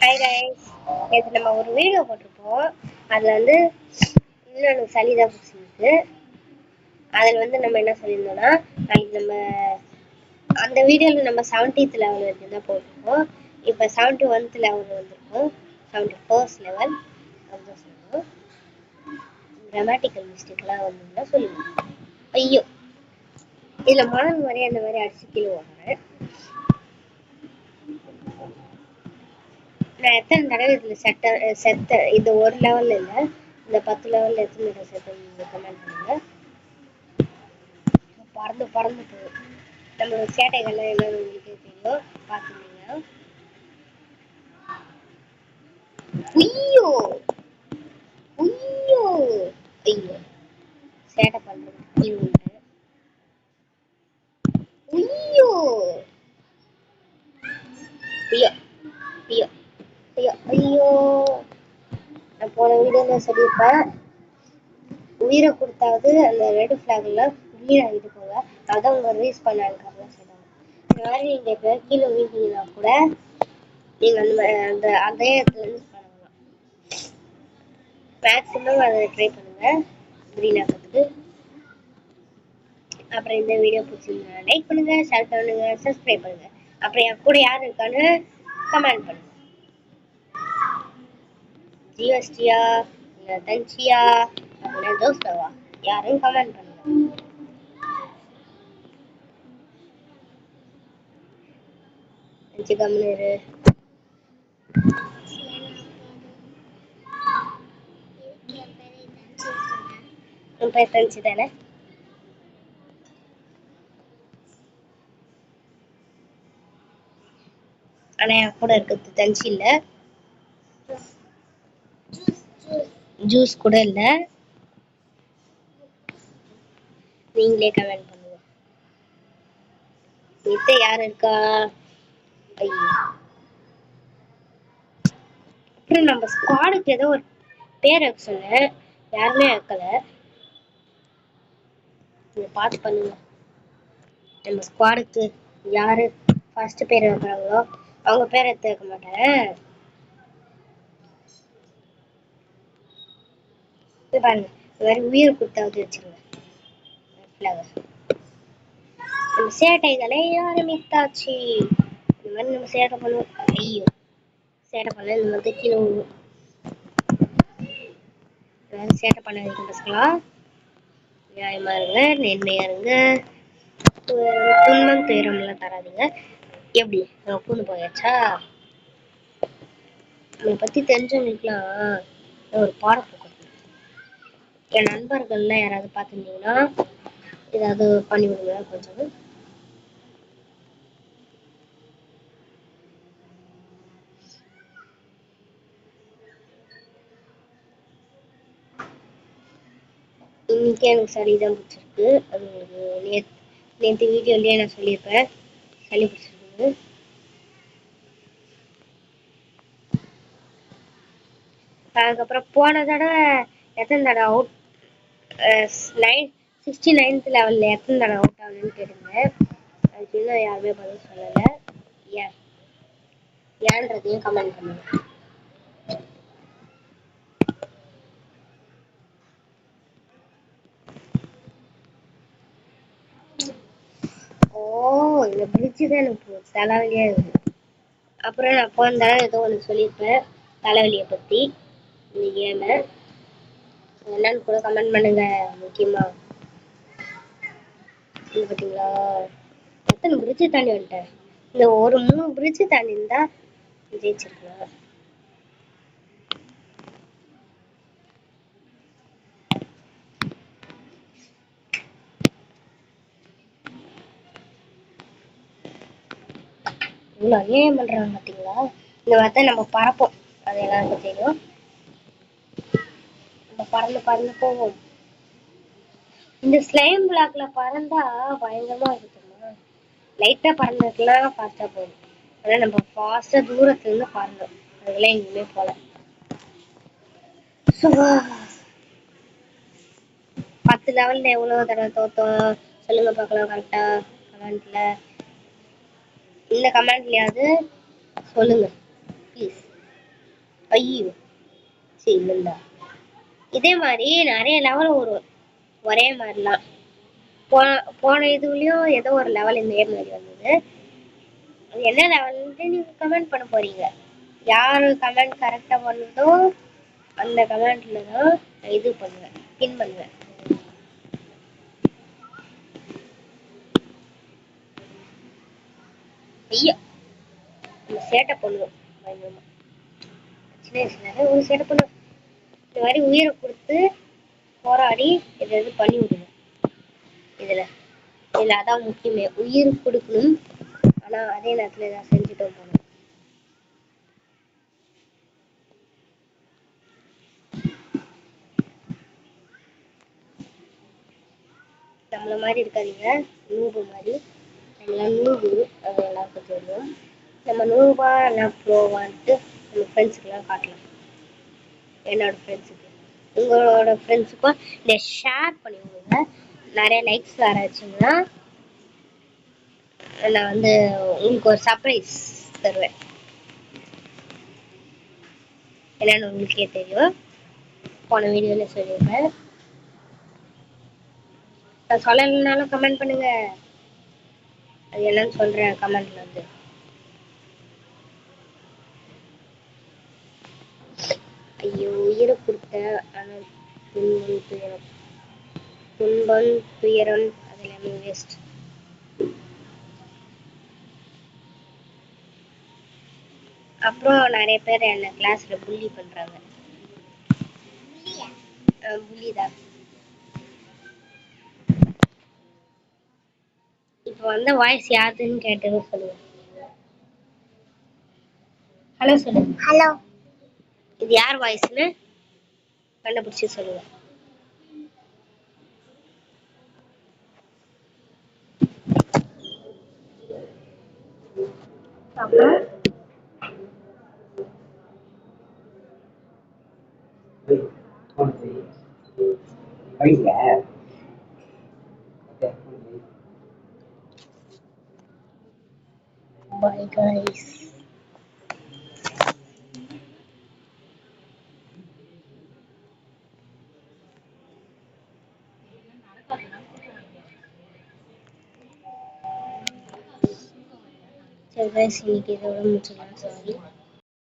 Hi guys, நேற்று நம்ம ஒரு வீடியோ போட்டிருப்போம். அதில் வந்து இன்னும் எனக்கு சளி தான் பிடிச்சிருக்கு. அதில் வந்து நம்ம என்ன சொல்லியிருந்தோம்னா, நாளைக்கு நம்ம அந்த வீடியோவில் நம்ம 70th லெவல் வரைக்கும் தான் போட்டிருக்கோம். இப்போ 71th லெவல் வந்திருக்கோம். 71st லெவல் அதுதான் சொல்லணும். கிராமட்டிக்கல் மிஸ்டேக்லாம் வந்ததுன்னா சொல்லுவோம். ஐயோ, இதில் மணல் மாதிரி அந்த மாதிரி அடிச்சு கீழே வாங்குறேன். நான் எத்தனை தடவை இதில் செத்த இது ஒரு லெவலில் இல்லை, இந்த 10 லெவலில் எத்தனை தடவை செத்த கமெண்ட் பண்ணுங்க. பறந்து பறந்து போகும். நம்மளோட சேட்டைகள்லாம் என்னன்னு உங்களுக்கே தெரியும், பார்த்துருந்தீங்க. ஐயோ ஐயோ ஐயோ, சேட்டை பண்ணுறது ஐயோ ஐயோ ஐயோ ஐயோ ஐயோ ஐயோ. நான் போன வீடியோவில் சொல்லியிருப்பேன், உயிரை கொடுத்தாவது அந்த ரெட் ஃப்ளாக்ல கிளீன் ஆகிட்டு போங்க, அதான் உங்க ரீஸ் பண்ணாங்க சொல்லுவாங்க. இந்த மாதிரி நீங்க எப்போ கீழே வீழ்ந்தீங்கன்னா கூட நீங்க அந்த அதே இடத்துல யூஸ் பண்ணலாம். மேக்ஸிமம் அதை ட்ரை பண்ணுங்க கிரீன் ஆகிறதுக்கு. அப்புறம் இந்த வீடியோ பிடிச்சிருந்தா லைக் பண்ணுங்க, ஷேர் பண்ணுங்க, சப்ஸ்கிரைப் பண்ணுங்க. அப்புறம் என் கூட யார் இருக்கான்னு கமெண்ட் பண்ணுங்க. ஜிஎஸ்டியா இல்லை தஞ்சியா அப்படின்னா ஜோஸ்டவா யாரும் கமெண்ட் பண்ணுங்க. கம்மிரு உன் பேர் தஞ்சி தானே? ஆனா என் கூட இருக்கிறது தஞ்சி இல்ல, ஜூஸ் கூட இல்ல. நீங்களே கமெண்ட் பண்ணுங்க. மித்த யார் இருக்கா? ஐயோ, அப்புறம் நம்ம ஸ்குவாடுக்கு ஏதோ ஒரு பேர் வைக்க சொன்னேன், யாருமே வைக்கல. நீங்க பார்த்து பண்ணுங்க. நம்ம ஸ்குவாடுக்கு யாரு ஃபர்ஸ்ட் பேர் வைக்கிறாங்களோ அவங்க பேர் எடுத்து வைக்க மாட்டேன். பாருங்க, இந்த மாதிரி உயிர் கொடுத்தாவது வச்சுருங்க. நம்ம சேட்டைகளை ஆரம்பித்தாச்சு. இந்த மாதிரி நம்ம சேட்டை பண்ணுவோம். ஐயோ, சேட்டை பண்ண இந்த மாதிரி கீழே விழுவோம். சேட்டை பண்ணாதீங்க பசங்களா, நியாயமா இருங்க, நேர்மையா இருங்க, துன்பம் துயரம்லாம் தராதிங்க. எப்படி கூண்டு போயாச்சா? அதை பத்தி தெரிஞ்சவங்களுக்குலாம் ஒரு பாடப்போக்கு. என் நண்பர்கள்லாம் யாராவது பார்த்துருந்தீங்கன்னா ஏதாவது பண்ணி விடுங்க கொஞ்சம். இன்னைக்கு எனக்கு சளி தான் பிடிச்சிருக்கு. அது உங்களுக்கு நேற்று வீடியோலயே நான் சொல்லியிருப்பேன், சளி பிடிச்சிருக்கு. அதுக்கப்புறம் போன தடவை எத்தனை தடவை அவுட் 69th லெவலில் எத்தனை தடவை அவுட் ஆகுதுன்னு கேட்டிருந்தேன். அதுக்கு இன்னும் யாருமே பதில் சொல்லலை. ஏன்றதையும் கமெண்ட் பண்ணுங்க. இந்த பிரிட்ஜு தான் எனக்கு தலைவலியாக இருக்குது. அப்புறம் நான் போன தடவை ஏதோ ஒன்று சொல்லியிருப்பேன் தலைவலியை பற்றி. இந்த கேமை என்னன்னு கூட கமெண்ட் பண்ணுங்க. முக்கியமாக இது பார்த்தீங்களா, எத்தனை பிரிட்ஜு தாண்டி வந்துட்டேன். இந்த ஒரு 3 பிரிட்ஜு தாண்டி இருந்தா ஜெயிச்சிருக்கலாம். இவ்வளோ அநியாயம் பண்ணுறாங்க பார்த்தீங்களா. இந்த வார்த்தை நம்ம பறப்போம், அது எல்லாருக்கும் தெரியும். நம்ம பறந்து பறந்து போவோம். இந்த ஸ்லைம் பிளாக்ல பறந்தா பயங்கரமா இருக்குமா. லைட்டா பறந்துக்கலாம் ஃபாஸ்டா போகும். ஆனா நம்ம ஃபாஸ்டா தூரத்துல இருந்து பறந்தோம், அதெல்லாம் எங்கேயுமே போல. 10 லெவல்ல எவ்வளவு தடவை தோத்தோம் சொல்லுங்க பார்க்கலாம் கரெக்டா கமெண்ட்ல. இந்த கமெண்ட்லயாவது சொல்லுங்க ப்ளீஸ். ஐயோ சரி இல்லைண்டா. இதே மாதிரி நிறைய லெவல் வரும் ஒரே மாதிரிலாம். போன போன இதுலயும் ஏதோ ஒரு லெவல் இதே மாதிரி வந்தது. அது என்ன லெவல்ன்ட்டு நீங்க கமெண்ட் பண்ண போறீங்க. யாரு கமெண்ட் கரெக்டா பண்ணுதோ அந்த கமெண்ட்ல தான் இது பண்ணுவேன், பின் பண்ணுவேன். ஐயா நம்ம சேட்டை பண்ணுவோம் பயங்கரமா. சின்ன வயசுல ஒரு சேட்டை பண்ணுவோம். இந்த மாதிரி உயிரை கொடுத்து போராடி எதாவது பண்ணி விடுவோம். இதுல இதுல அதான் முக்கியமே, உயிர் கொடுக்கணும். ஆனா அதே நேரத்துல ஏதாவது செஞ்சுட்டோம் போகணும். நம்மள மாதிரி இருக்காதீங்க, நூபு மாதிரி. நம்மளாம் நூபு, அது எல்லாருக்கும் தெரியும். நம்ம நூபா எல்லாம் ப்ரோவான்ட்டு நம்ம ஃப்ரெண்ட்ஸுக்கெல்லாம் காட்டலாம். என்னோட ஃப்ரெண்ட்ஸுக்கு, உங்களோட ஃப்ரெண்ட்ஸுக்கும் இதை ஷேர் பண்ணி விடுங்க. நிறைய லைக்ஸ் ஆச்சுன்னா நான் வந்து உங்களுக்கு ஒரு சர்ப்ரைஸ் தருவேன். என்னன்னு உங்களுக்கே தெரியும், போன வீடியோல சொல்லியிருப்பேன். நான் சொல்லலைனாலும் கமெண்ட் பண்ணுங்க, அது என்னன்னு சொல்றேன் கமெண்ட்ல வந்து. ஐயோ உயிரை கொடுத்த ஆனால் துன்பம் துயரம், துன்பம் துயரம் அது எல்லாமே வேஸ்ட். அப்புறம் நிறைய பேர் என்ன கிளாஸ்ல புள்ளி பண்றாங்க. புள்ளி தான். இப்போ வந்த வாய்ஸ் யாருன்னு கேட்டு சொல்லுங்க. ஹலோ சொல்லுங்க. ஹலோ, இது யார் வாய்ஸ்னு கண்டுபிடிச்சு சொல்லுங்க. அப்புறம் bye guys. சரி guys, இன்னைக்கு இதோட முடிச்சுக்கலாம். சாரி.